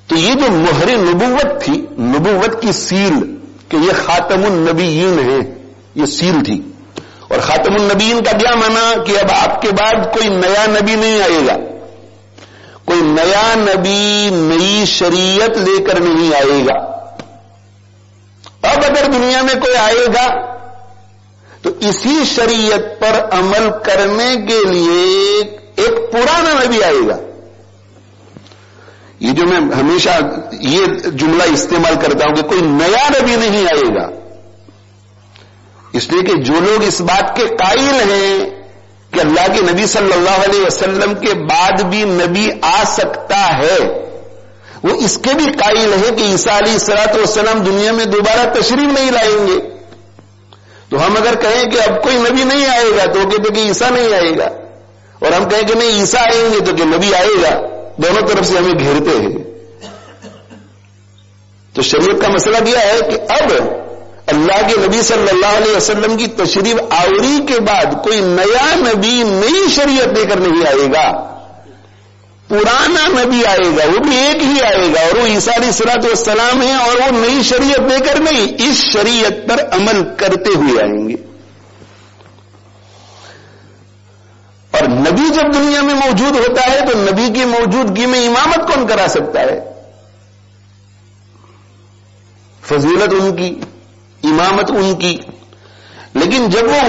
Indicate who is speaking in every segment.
Speaker 1: تو یہ جو مہر نبوت تھی، نبوت کی سیل کہ یہ خاتم النبیین ہے، یہ سیل تھی. اور خاتم النبیین کا کیا معنی کہ اب آپ کے بعد کوئی نیا نبی نہیں آئے گا، کوئی نیا نبی نئی شریعت لے کر نہیں آئے گا. اب اگر دنیا میں کوئی آئے گا تو اسی شریعت پر عمل کرنے کے لیے ایک پرانا نبی آئے گا. یہ جو میں ہمیشہ یہ جملہ استعمال کرتا ہوں کہ کوئی نیا نبی نہیں آئے گا، اس لیے کہ جو لوگ اس بات کے قائل ہیں کہ اللہ کے نبی صلی اللہ علیہ وسلم کے بعد بھی نبی آ سکتا ہے، وہ اس کے بھی قائل ہیں کہ عیسیٰ علیہ الصلوۃ والسلام دنیا میں دوبارہ تشریف نہیں لائیں گے. تو ہم اگر کہیں کہ اب کوئی نبی نہیں آئے گا تو وہ کہتے کہ عیسیٰ نہیں آئے گا، اور ہم کہیں کہ نہیں عیسیٰ آئیں گے تو کہ نبی آئے گا. دونوں طرف سے ہمیں گھیرتے ہیں. تو شریعت کا مسئلہ کیا ہے کہ اب اللہ کے نبی صلی اللہ علیہ وسلم کی تشریف آوری کے بعد کوئی نیا نبی نئی شریعت دے کر نہیں آئے گا، پرانا نبی آئے گا، وہ بھی ایک ہی آئے گا، اور وہ عیسیٰ علیہ الصلوۃ والسلام ہے، اور وہ نئی شریعت دے کر نہیں، اس شریعت پر عمل کرتے ہوئے آئیں گے. اور نبی جب دنیا میں موجود ہوتا ہے تو نبی کی موجودگی میں امامت کون کرا سکتا ہے؟ فضیلت ان کی، امامت ان کی. لیکن جب وہ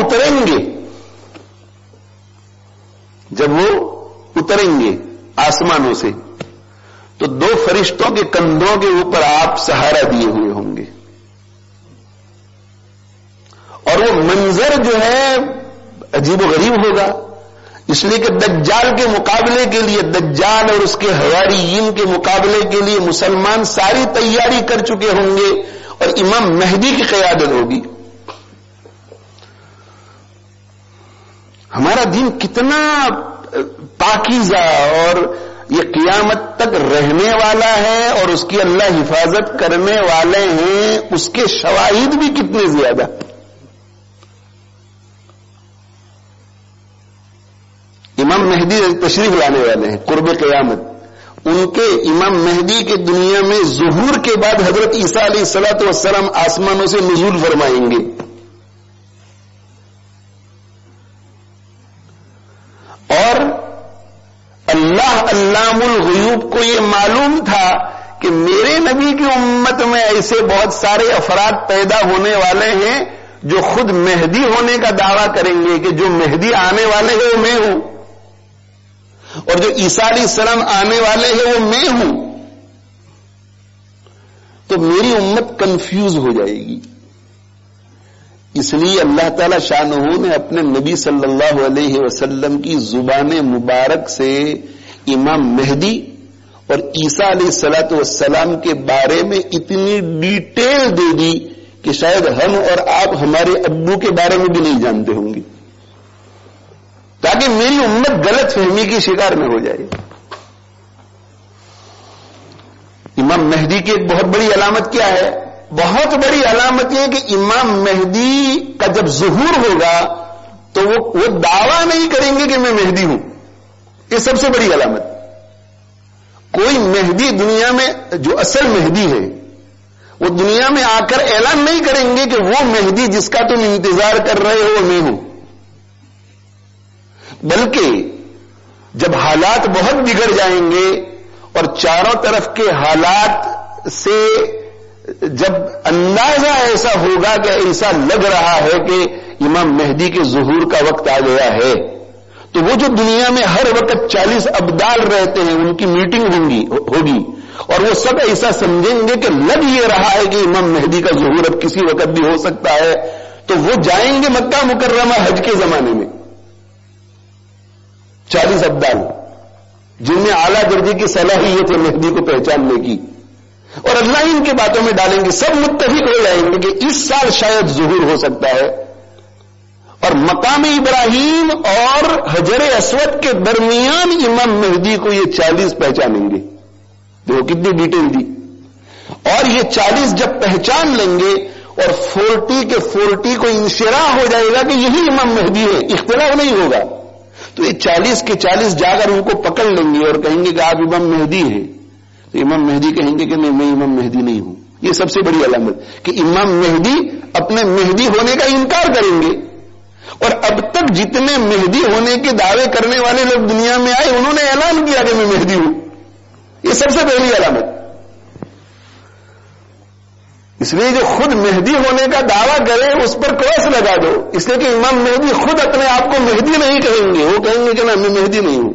Speaker 1: اتریں گے آسمانوں سے تو دو فرشتوں کے کندھوں کے اوپر آپ سہارا دیے ہوئے ہوں گے، اور وہ منظر جو ہے عجیب و غریب ہوگا. اس لیے کہ دجال کے مقابلے کے لیے، دجال اور اس کے حواریین کے مقابلے کے لیے مسلمان ساری تیاری کر چکے ہوں گے، اور امام مہدی کی قیادت ہوگی. ہمارا دین کتنا پاکیزہ اور یہ قیامت تک رہنے والا ہے، اور اس کی اللہ حفاظت کرنے والے ہیں، اس کے شواہد بھی کتنے زیادہ. امام مہدی تشریف لانے والے ہیں قرب قیامت. ان کے امام مہدی کے دنیا میں ظہور کے بعد حضرت عیسیٰ علیہ الصلوۃ والسلام آسمانوں سے نزول فرمائیں گے. اور اللہ علام الغیوب کو یہ معلوم تھا کہ میرے نبی کی امت میں ایسے بہت سارے افراد پیدا ہونے والے ہیں جو خود مہدی ہونے کا دعویٰ کریں گے کہ جو مہدی آنے والے ہیں وہ میں ہوں، اور جو عیسیٰ علیہ السلام آنے والے ہیں وہ میں ہوں. تو میری امت کنفیوز ہو جائے گی. اس لیے اللہ تعالی شانہ نے اپنے نبی صلی اللہ علیہ وسلم کی زبان مبارک سے امام مہدی اور عیسیٰ علیہ الصلوۃ والسلام کے بارے میں اتنی ڈیٹیل دے دی کہ شاید ہم اور آپ ہمارے ابو کے بارے میں بھی نہیں جانتے ہوں گے، تاکہ میری امت غلط فہمی کی شکار نہ ہو جائے. امام مہدی کی ایک بہت بڑی علامت کیا ہے؟ بہت بڑی علامت یہ کہ امام مہدی کا جب ظہور ہوگا تو وہ دعویٰ نہیں کریں گے کہ میں مہدی ہوں. یہ سب سے بڑی علامت. کوئی مہدی دنیا میں جو اصل مہدی ہے وہ دنیا میں آ کر اعلان نہیں کریں گے کہ وہ مہدی جس کا تم انتظار کر رہے ہو وہ میں ہوں. بلکہ جب حالات بہت بگڑ جائیں گے اور چاروں طرف کے حالات سے جب اندازہ ایسا ہوگا کہ ایسا لگ رہا ہے کہ امام مہدی کے ظہور کا وقت آ گیا ہے، تو وہ جو دنیا میں ہر وقت 40 ابدال رہتے ہیں ان کی میٹنگ ہوگی اور وہ سب ایسا سمجھیں گے کہ لگ یہ رہا ہے کہ امام مہدی کا ظہور اب کسی وقت بھی ہو سکتا ہے، تو وہ جائیں گے مکہ مکرمہ حج کے زمانے میں 40 ابدال جن میں اعلیٰ درجے کی صلاحیت ہے مہدی کو پہچاننے کی، اور اللہ ان کی باتوں میں ڈالیں گے. سب متفق ہو جائیں گے کہ اس سال شاید ظہور ہو سکتا ہے، اور مقام ابراہیم اور حجر اسود کے درمیان امام مہدی کو یہ 40 پہچانیں گے. دیکھو کتنی ڈیٹیل دی. اور یہ 40 جب پہچان لیں گے اور 40 کے 40 کو انشراح ہو جائے گا کہ یہی امام مہدی ہے، اختلاف نہیں ہوگا، تو یہ 40 کے 40 جا کر ان کو پکڑ لیں گے اور کہیں گے کہ آپ امام مہدی ہیں. تو امام مہدی کہیں گے کہ نہیں میں امام مہدی نہیں ہوں. یہ سب سے بڑی علامت کہ امام مہدی اپنے مہدی ہونے کا انکار کریں گے. اور اب تک جتنے مہدی ہونے کے دعوے کرنے والے لوگ دنیا میں آئے انہوں نے اعلان کیا کہ میں مہدی ہوں. یہ سب سے پہلی علامت. اس لیے جو خود مہدی ہونے کا دعویٰ کرے اس پر کراس لگا دو. اس لیے کہ امام مہدی خود اپنے آپ کو مہدی نہیں کہیں گے, وہ کہیں گے کہ میں مہدی نہیں ہوں.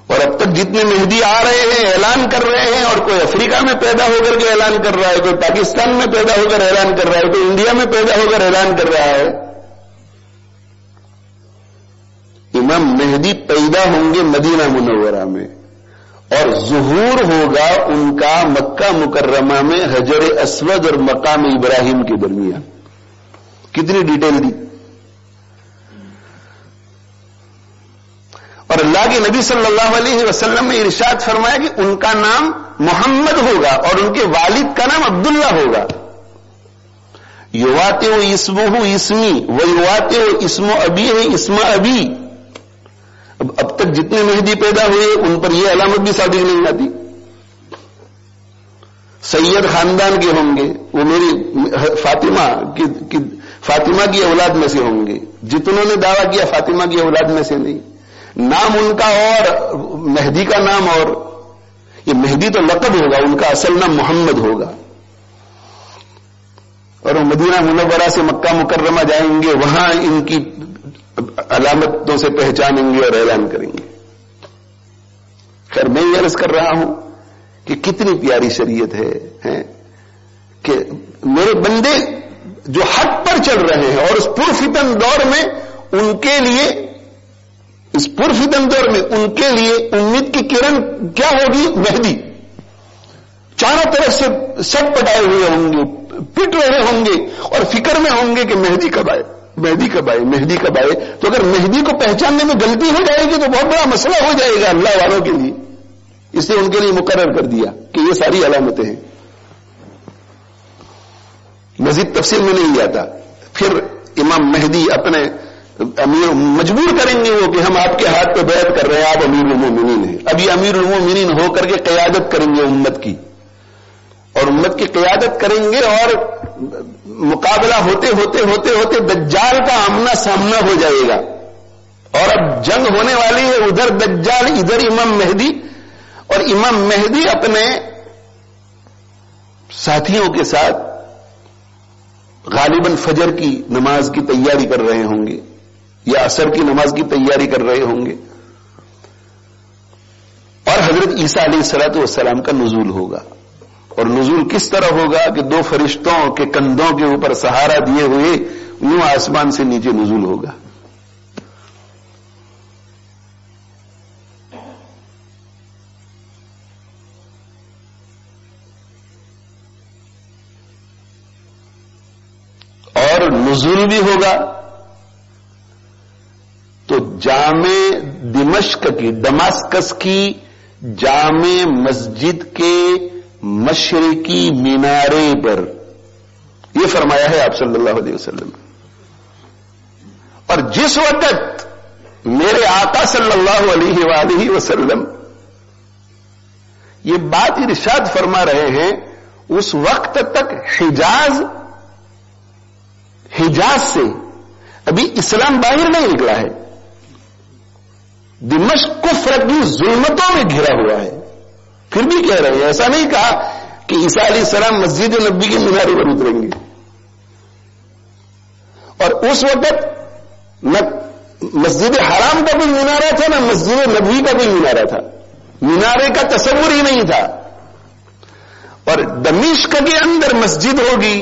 Speaker 1: اور اب تک جتنے مہدی آ رہے ہیں اعلان کر رہے ہیں, اور کوئی افریقہ میں پیدا ہو کر کے اعلان کر رہا ہے, کوئی پاکستان میں پیدا ہو کر اعلان کر رہا ہے, کوئی انڈیا میں پیدا ہو کر اعلان کر رہا ہے. امام مہدی پیدا ہوں گے مدینہ منورہ میں, اور ظہور ہوگا ان کا مکہ مکرمہ میں حجر اسود اور مقام ابراہیم کے درمیان. کتنی ڈیٹیل دی. اور اللہ کے نبی صلی اللہ علیہ وسلم نے ارشاد فرمایا کہ ان کا نام محمد ہوگا اور ان کے والد کا نام عبداللہ ہوگا. یواتے و اسمہ اسمی و یواتے و اسم ابی ہے اسم ابی. اب تک جتنے مہدی پیدا ہوئے ان پر یہ علامت بھی صادق نہیں آتی. سید خاندان کے ہوں گے, وہ میری فاطمہ کی اولاد میں سے ہوں گے. جتنوں نے دعویٰ کیا فاطمہ کی اولاد میں سے نہیں. نام ان کا اور مہدی کا نام اور. یہ مہدی تو لقب ہوگا, ان کا اصل نام محمد ہوگا. اور وہ مدینہ منورہ سے مکہ مکرمہ جائیں گے, وہاں ان کی علامتوں سے پہچانیں گے اور اعلان کریں گے. خیر میں یہ عرض کر رہا ہوں کہ کتنی پیاری شریعت ہے کہ میرے بندے جو حق پر چل رہے ہیں, اور اس پرفتن دور میں ان کے لیے, اس پرفتن دور میں ان کے لیے امید کی کرن کیا ہوگی؟ مہدی. چاروں طرف سے سب پٹائے ہوئے ہوں گے, پٹ رہے ہوں گے, اور فکر میں ہوں گے کہ مہدی کب آئے, مہدی کب آئے, مہدی کب آئے. تو اگر مہدی کو پہچاننے میں غلطی ہو جائے گی تو بہت بڑا مسئلہ ہو جائے گا اللہ والوں کے لیے. اس لیے ان کے لیے مقرر کر دیا کہ یہ ساری علامتیں ہیں. مزید تفصیل میں نہیں جاتا. پھر امام مہدی اپنے امیر مجبور کریں گے وہ کہ ہم آپ کے ہاتھ پہ بیعت کر رہے ہیں, آپ امیر المومنین ہیں. اب یہ امیر المومنین ہو کر کے قیادت کریں گے امت کی, اور امت کی قیادت کریں گے, اور مقابلہ ہوتے ہوتے ہوتے ہوتے دجال کا آمنا سامنا ہو جائے گا. اور اب جنگ ہونے والی ہے, ادھر دجال ادھر امام مہدی. اور امام مہدی اپنے ساتھیوں کے ساتھ غالباً فجر کی نماز کی تیاری کر رہے ہوں گے, یا عصر کی نماز کی تیاری کر رہے ہوں گے. اور حضرت عیسیٰ علیہ الصلوۃ والسلام کا نزول ہوگا. اور نزول کس طرح ہوگا کہ دو فرشتوں کے کندھوں کے اوپر سہارا دیے ہوئے یوں آسمان سے نیچے نزول ہوگا. اور نزول بھی ہوگا تو جامع دمشق کی, دماسکس کی جامع مسجد کے مشرقی مینارے پر. یہ فرمایا ہے آپ صلی اللہ علیہ وسلم. اور جس وقت میرے آقا صلی اللہ علیہ وآلہ وسلم یہ بات ارشاد فرما رہے ہیں, اس وقت تک حجاز سے ابھی اسلام باہر نہیں نکلا ہے. دمشق کفر کی ظلمتوں میں گھرا ہوا ہے. پھر بھی کہہ رہے ہیں, ایسا نہیں کہا کہ عیسیٰ علیہ السلام مسجد نبی کے مینارے پر اتریں گے. اور اس وقت نہ مسجد حرام کا کوئی مینارہ تھا, نہ مسجد نبوی کا کوئی مینارہ تھا. مینارے کا تصور ہی نہیں تھا. اور دمشق کے اندر مسجد ہوگی.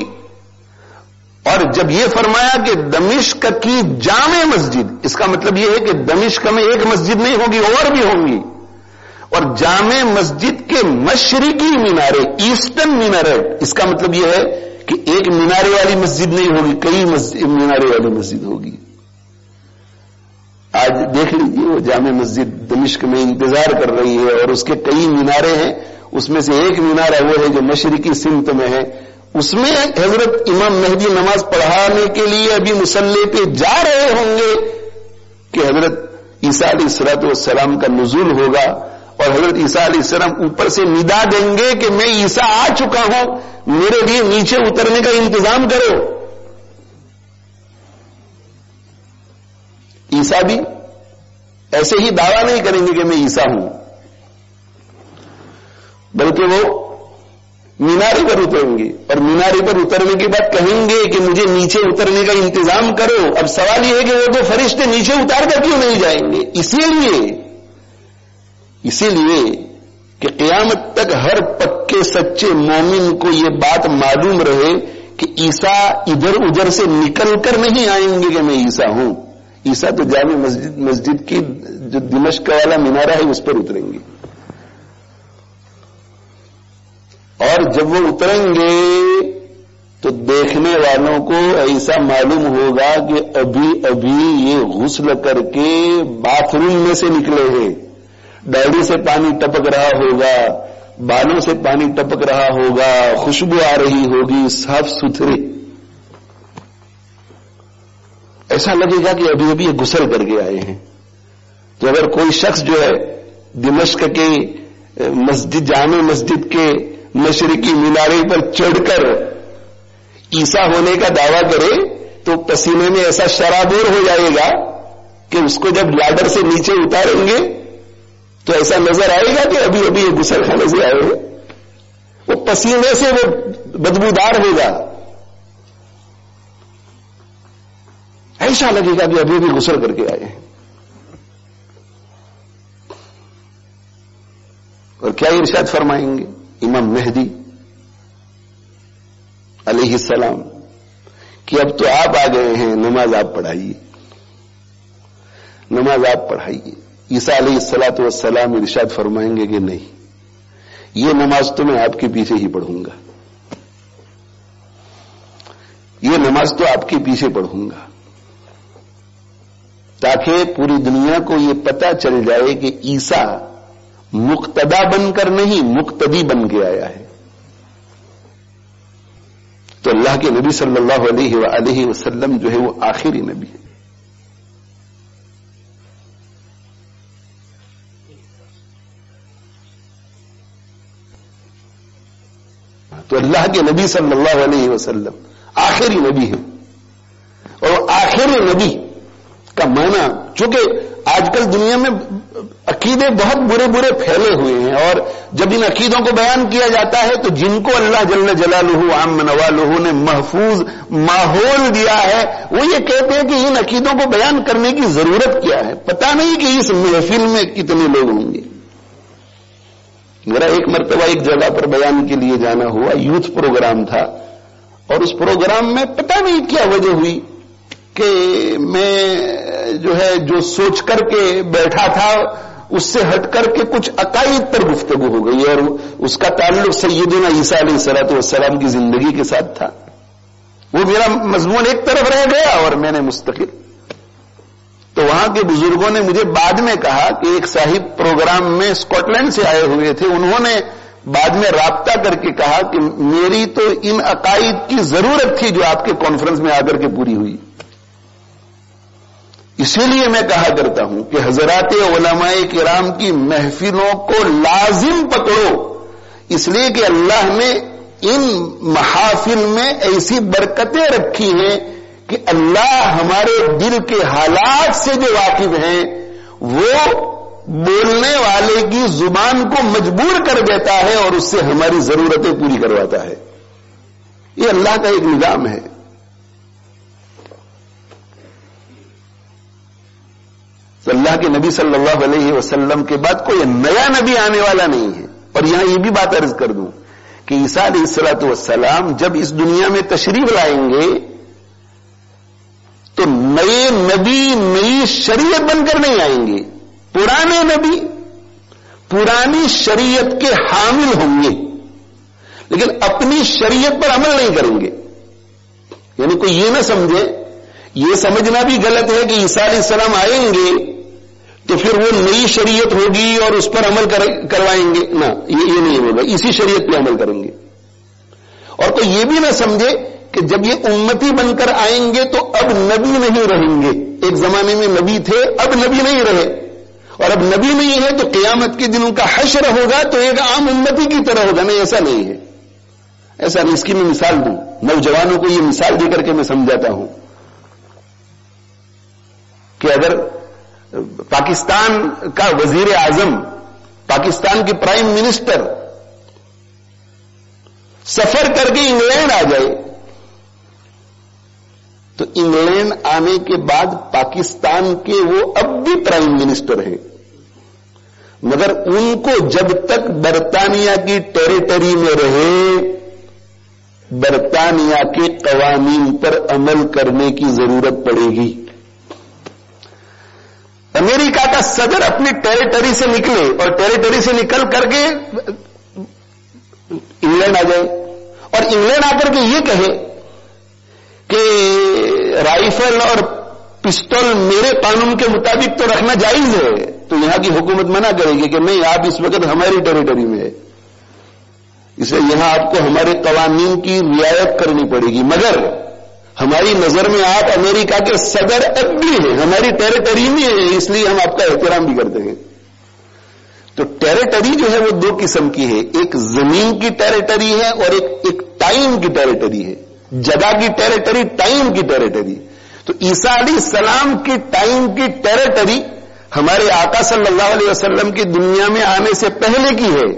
Speaker 1: اور جب یہ فرمایا کہ دمشق کی جامع مسجد, اس کا مطلب یہ ہے کہ دمشق میں ایک مسجد نہیں ہوگی, اور بھی ہوں گی. اور جامع مسجد کے مشرقی مینارے, ایسٹرن مینارٹ, اس کا مطلب یہ ہے کہ ایک مینارے والی مسجد نہیں ہوگی, کئی مینارے والی مسجد ہوگی. آج دیکھ لیجیے وہ جامع مسجد دمشق میں انتظار کر رہی ہے, اور اس کے کئی مینارے ہیں. اس میں سے ایک مینارہ وہ ہے جو مشرقی سمت میں ہے. اس میں حضرت امام مہدی نماز پڑھانے کے لیے ابھی مصلی پہ جا رہے ہوں گے کہ حضرت عیسیٰ علیہ الصلوۃ والسلام کا نزول ہوگا, اور حضرت عیسیٰ علیہ السلام اوپر سے ندا دیں گے کہ میں عیسیٰ آ چکا ہوں، میرے لیے نیچے اترنے کا انتظام کرو. عیسیٰ بھی ایسے ہی دعویٰ نہیں کریں گے کہ میں عیسیٰ ہوں، بلکہ وہ مینارے پر اتریں گے اور مینارے پر اترنے کے بعد کہیں گے کہ مجھے نیچے اترنے کا انتظام کرو. اب سوال یہ ہے کہ وہ تو فرشتے نیچے اتار کر کیوں نہیں جائیں گے؟ اسی لیے کہ قیامت تک ہر پکے سچے مومن کو یہ بات معلوم رہے کہ عیسیٰ ادھر ادھر سے نکل کر نہیں آئیں گے کہ میں عیسیٰ ہوں. عیسیٰ تو جامع مسجد کی جو دمشق والا مینارہ ہے اس پر اتریں گے، اور جب وہ اتریں گے تو دیکھنے والوں کو ایسا معلوم ہوگا کہ ابھی ابھی یہ غسل کر کے باتھ روم میں سے نکلے ہیں، ڈائری سے پانی ٹپک رہا ہوگا، بالوں سے پانی ٹپک رہا ہوگا، خوشبو آ رہی ہوگی، صاف ستھرے. ایسا لگے گا کہ ابھی ابھی یہ غسل کر کے آئے ہیں. تو اگر کوئی شخص جو ہے دمشق کے مسجد جامع مسجد کے مشرقی مینارے پر چڑھ کر عیسیٰ ہونے کا دعویٰ کرے تو پسینے میں ایسا شرابور ہو جائے گا کہ اس کو جب لیڈر سے نیچے اتاریں گے تو ایسا نظر آئے گا کہ ابھی ابھی یہ غسل خانے سے آئے ہیں. وہ پسینے سے وہ بدبودار ہوگا، ایسا لگے گا کہ ابھی ابھی غسل کر کے آئے ہیں. اور کیا ارشاد فرمائیں گے امام مہدی علیہ السلام کہ اب تو آپ آ گئے ہیں، نماز آپ پڑھائیے، نماز آپ پڑھائیے. عیسیٰ علیہ الصلوۃ والسلام ارشاد فرمائیں گے کہ نہیں، یہ نماز تو میں آپ کے پیچھے ہی پڑھوں گا، یہ نماز تو آپ کے پیچھے پڑھوں گا، تاکہ پوری دنیا کو یہ پتہ چل جائے کہ عیسیٰ مقتدا بن کر نہیں مقتدی بن کے آیا ہے. تو اللہ کے نبی صلی اللہ علیہ وآلہ وسلم جو ہے وہ آخری نبی ہے. تو اللہ کے نبی صلی اللہ علیہ وسلم آخری نبی ہے. اور آخری نبی کا معنی، چونکہ آج کل دنیا میں عقیدے بہت برے برے پھیلے ہوئے ہیں، اور جب ان عقیدوں کو بیان کیا جاتا ہے تو جن کو اللہ جل جلالہ عم نوالہ نے محفوظ ماحول دیا ہے وہ یہ کہتے ہیں کہ ان عقیدوں کو بیان کرنے کی ضرورت کیا ہے. پتہ نہیں کہ اس محفل میں کتنے لوگ ہوں گے. میرا ایک مرتبہ ایک جگہ پر بیان کے لیے جانا ہوا، یوتھ پروگرام تھا، اور اس پروگرام میں پتہ نہیں کیا وجہ ہوئی کہ میں جو سوچ کر کے بیٹھا تھا اس سے ہٹ کر کے کچھ عقائد پر گفتگو ہو گئی، اور اس کا تعلق سیدنا عیسیٰ علیہ الصلوۃ والسلام کی زندگی کے ساتھ تھا. وہ میرا مضمون ایک طرف رہ گیا اور میں نے مستقل. تو وہاں کے بزرگوں نے مجھے بعد میں کہا کہ ایک صاحب پروگرام میں اسکاٹ لینڈ سے آئے ہوئے تھے، انہوں نے بعد میں رابطہ کر کے کہا کہ میری تو ان عقائد کی ضرورت تھی جو آپ کے کانفرنس میں آ کر کے پوری ہوئی. اسی لیے میں کہا کرتا ہوں کہ حضرات علماء کرام کی محفلوں کو لازم پکڑو، اس لیے کہ اللہ نے ان محافل میں ایسی برکتیں رکھی ہیں کہ اللہ ہمارے دل کے حالات سے جو واقف ہیں وہ بولنے والے کی زبان کو مجبور کر دیتا ہے اور اس سے ہماری ضرورتیں پوری کرواتا ہے. یہ اللہ کا ایک نظام ہے. تو اللہ کے نبی صلی اللہ علیہ وسلم کے بعد کوئی نیا نبی آنے والا نہیں ہے. اور یہاں یہ بھی بات عرض کر دوں کہ عیسیٰ علیہ الصلوۃ والسلام جب اس دنیا میں تشریف لائیں گے تو نئے نبی نئی شریعت بن کر نہیں آئیں گے. پرانے نبی پرانی شریعت کے حامل ہوں گے لیکن اپنی شریعت پر عمل نہیں کریں گے. یعنی کوئی یہ نہ سمجھے، یہ سمجھنا بھی غلط ہے کہ عیسیٰ علیہ السلام آئیں گے تو پھر وہ نئی شریعت ہوگی اور اس پر عمل کروائیں گے. نہ، یہ نہیں ہوگا، اسی شریعت پہ عمل کریں گے. اور کوئی یہ بھی نہ سمجھے کہ جب یہ امتی بن کر آئیں گے تو اب نبی نہیں رہیں گے. ایک زمانے میں نبی تھے، اب نبی نہیں رہے. اور اب نبی نہیں ہے تو قیامت کے دنوں کا حشر ہوگا تو ایک عام امتی کی طرح ہوگا. نہیں، ایسا نہیں ہے، ایسا نہیں. اس کی میں مثال دوں، نوجوانوں کو یہ مثال دے کر کے میں سمجھاتا ہوں کہ اگر پاکستان کا وزیر اعظم، پاکستان کے پرائم منسٹر سفر کر کے انگلینڈ آ جائے تو انگلینڈ آنے کے بعد پاکستان کے وہ اب بھی پرائم منسٹر ہیں، مگر ان کو جب تک برطانیہ کی ٹیریٹری میں رہے برطانیہ کے قوانین پر عمل کرنے کی ضرورت پڑے گی. امریکہ کا صدر اپنی ٹیریٹری سے نکلے اور ٹیریٹری سے نکل کر کے انگلینڈ آ جائے اور انگلینڈ آ کر کے یہ کہے کہ رائفل اور پسٹل میرے قانون کے مطابق تو رکھنا جائز ہے، تو یہاں کی حکومت منع کرے گی کہ نہیں، آپ اس وقت ہماری ٹیریٹری میں ہے، اس لیے یہاں آپ کو ہمارے قوانین کی رعایت کرنی پڑے گی. مگر ہماری نظر میں آپ امریکہ کے صدر اب بھی ہیں، ہماری ٹیریٹری میں ہے، اس لیے ہم آپ کا احترام بھی کرتے ہیں. تو ٹیریٹری جو ہے وہ دو قسم کی ہے، ایک زمین کی ٹیریٹری ہے اور ایک ٹائم کی ٹیریٹری ہے. جگہ کی ٹیریٹری، ٹائم کی ٹیریٹری. تو عیسیٰ علیہ السلام کی ٹائم کی ٹیریٹری ہمارے آقا صلی اللہ علیہ وسلم کی دنیا میں آنے سے پہلے کی ہے.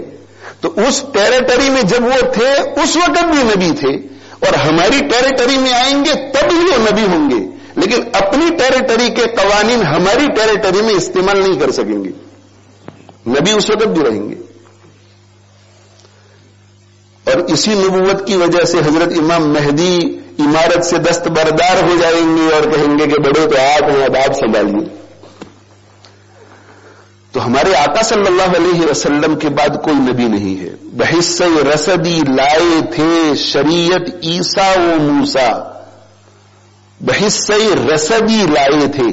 Speaker 1: تو اس ٹیریٹری میں جب وہ تھے اس وقت بھی نبی تھے، اور ہماری ٹیریٹری میں آئیں گے تب بھی وہ نبی ہوں گے، لیکن اپنی ٹیریٹری کے قوانین ہماری ٹیریٹری میں استعمال نہیں کر سکیں گے. نبی اس وقت بھی رہیں گے. اور اسی نبوت کی وجہ سے حضرت امام مہدی عمارت سے دستبردار ہو جائیں گے اور کہیں گے کہ بڑے تو آپ ہیں، اب آپ سنبھالیے. تو ہمارے آقا صلی اللہ علیہ وسلم کے بعد کوئی نبی نہیں ہے. بحصہ رسدی لائے تھے شریعت عیسیٰ و موسیٰ. بحصہ رسدی لائے تھے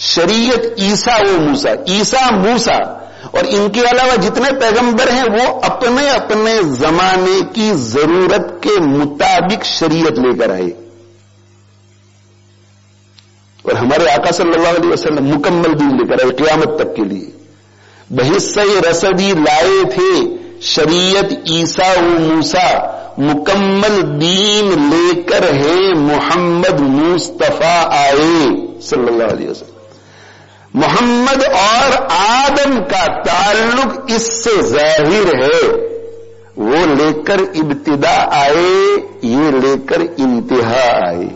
Speaker 1: شریعت عیسیٰ و موسیٰ. عیسیٰ، موسیٰ اور ان کے علاوہ جتنے پیغمبر ہیں وہ اپنے اپنے زمانے کی ضرورت کے مطابق شریعت لے کر آئے. اور ہمارے آقا صلی اللہ علیہ وسلم مکمل دین لے کر آئے قیامت تک کے لیے. بحصہ رسدی لائے تھے شریعت عیسیٰ و موسیٰ. مکمل دین لے کر ہے محمد مصطفیٰ آئے صلی اللہ علیہ وسلم. محمد اور آدم کا تعلق اس سے ظاہر ہے، وہ لے کر ابتدا آئے، یہ لے کر انتہا آئے.